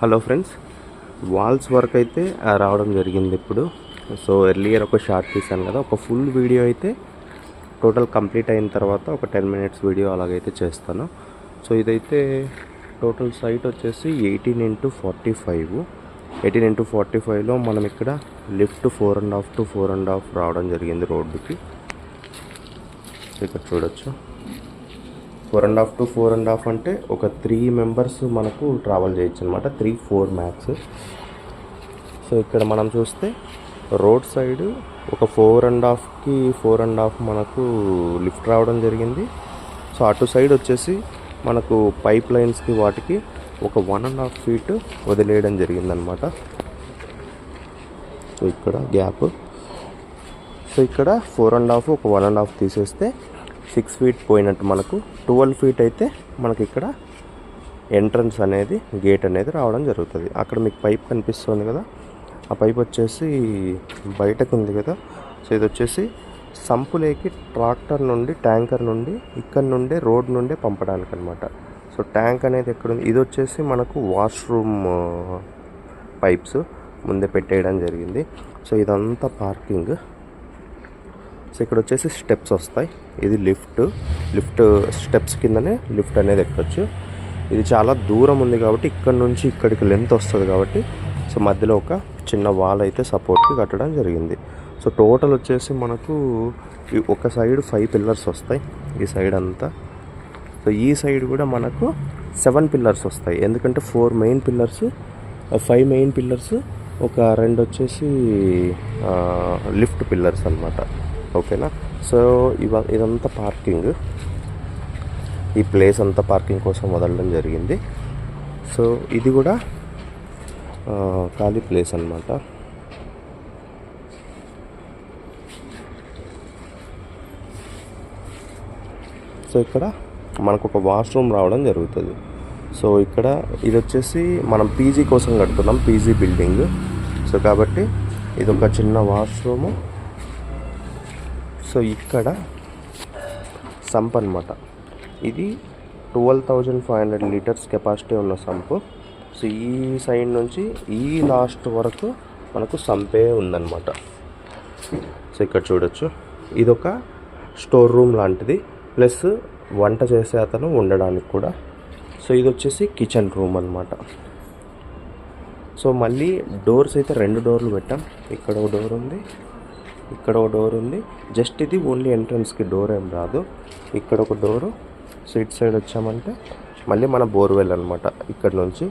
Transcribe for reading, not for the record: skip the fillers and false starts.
Hello friends, walls work అయితే రావడం జరిగింది ఇప్పుడు. సో ఎర్లియర్ ఒక షార్ట్ తీసాను కదా, ఒక ఫుల్ వీడియో అయితే టోటల్ కంప్లీట్ అయిన తర్వాత ఒక 10 minutes వీడియో అలాగైతే చేస్తాను. సో ఇదైతే టోటల్ సైట్ వచ్చేసి 18x45. 18x45లో మనం ఇక్కడ లిఫ్ట్ 4.5 to 4.5 రావడం జరిగింది రోడ్డుకి. సో ఇక్కడ చూడొచ్చు, 4.5 to 4.5 అంటే ఒక 3 members మనకు ట్రావెల్ చేయొచ్చు అనమాట, 3-4 మ్యాక్స్. సో ఇక్కడ మనం చూస్తే రోడ్ సైడ్ ఒక 4.5కి 4.5 మనకు లిఫ్ట్ రావడం జరిగింది. సో అటు సైడ్ వచ్చేసి మనకు పైప్ లైన్స్కి వాటికి ఒక 1.5 feet వదిలేయడం జరిగిందనమాట. సో ఇక్కడ గ్యాప్. సో ఇక్కడ 4.5 ఒక 1.5 తీసేస్తే 6 feet పోయినట్టు మనకు 12 feet అయితే మనకి ఇక్కడ ఎంట్రన్స్ అనేది, గేట్ అనేది రావడం జరుగుతుంది. అక్కడ మీకు పైప్ కనిపిస్తుంది కదా, ఆ పైప్ వచ్చేసి బయటకు ఉంది కదా. సో ఇది వచ్చేసి సంపులేకి ట్రాక్టర్ నుండి, ట్యాంకర్ నుండి, ఇక్కడ నుండే రోడ్ నుండే పంపడానికి అనమాట. సో ట్యాంక్ అనేది ఎక్కడుంది, ఇది వచ్చేసి మనకు వాష్రూమ్ పైప్స్ ముందే పెట్టేయడం జరిగింది. సో ఇదంతా పార్కింగ్. సో ఇక్కడ వచ్చేసి స్టెప్స్ వస్తాయి. ఇది లిఫ్ట్ స్టెప్స్ కిందనే లిఫ్ట్ అనేది ఎక్కచ్చు. ఇది చాలా దూరం ఉంది కాబట్టి ఇక్కడ నుంచి ఇక్కడికి లెంత్ వస్తుంది కాబట్టి సో మధ్యలో ఒక చిన్న వాల్ అయితే సపోర్ట్కి కట్టడం జరిగింది. సో టోటల్ వచ్చేసి మనకు ఒక సైడ్ 5 pillars వస్తాయి, ఈ సైడ్ అంతా. సో ఈ సైడ్ కూడా మనకు 7 pillars వస్తాయి, ఎందుకంటే 4 main pillars, 5 main pillars, ఒక 2 వచ్చేసి లిఫ్ట్ పిల్లర్స్ అనమాట. ఓకేనా. సో ఇదంతా పార్కింగ్, ఈ ప్లేస్ అంతా పార్కింగ్ కోసం వదలడం జరిగింది. సో ఇది కూడా ఖాళీ ప్లేస్ అనమాట. సో ఇక్కడ మనకు ఒక వాష్రూమ్ రావడం జరుగుతుంది. సో ఇక్కడ ఇది వచ్చేసి మనం పీజీ కోసం కడుతున్నాం, పీజీ బిల్డింగ్. సో కాబట్టి ఇది ఒక చిన్న వాష్రూము. సో ఇక్కడ సంప్ అనమాట, ఇది 12,500 liters కెపాసిటీ ఉన్న సంపు. సో ఈ సైడ్ నుంచి ఈ లాస్ట్ వరకు మనకు సంపే ఉందన్నమాట. సో ఇక్కడ చూడొచ్చు, ఇదొక స్టోర్ రూమ్ లాంటిది, ప్లస్ వంట చేసే అతను ఉండడానికి కూడా. సో ఇది వచ్చేసి కిచెన్ రూమ్ అనమాట. సో మళ్ళీ డోర్స్ అయితే 2 doors పెట్టాం. ఇక్కడ ఒక డోర్ ఉంది, ఇక్కడ ఒక డోర్ ఉంది. జస్ట్ ఇది ఓన్లీ ఎంట్రన్స్కి, డోర్ ఏం రాదు. ఇక్కడ ఒక డోరు. సో ఇటు సైడ్ వచ్చామంటే మళ్ళీ మన బోర్వెల్ అనమాట. ఇక్కడ నుంచి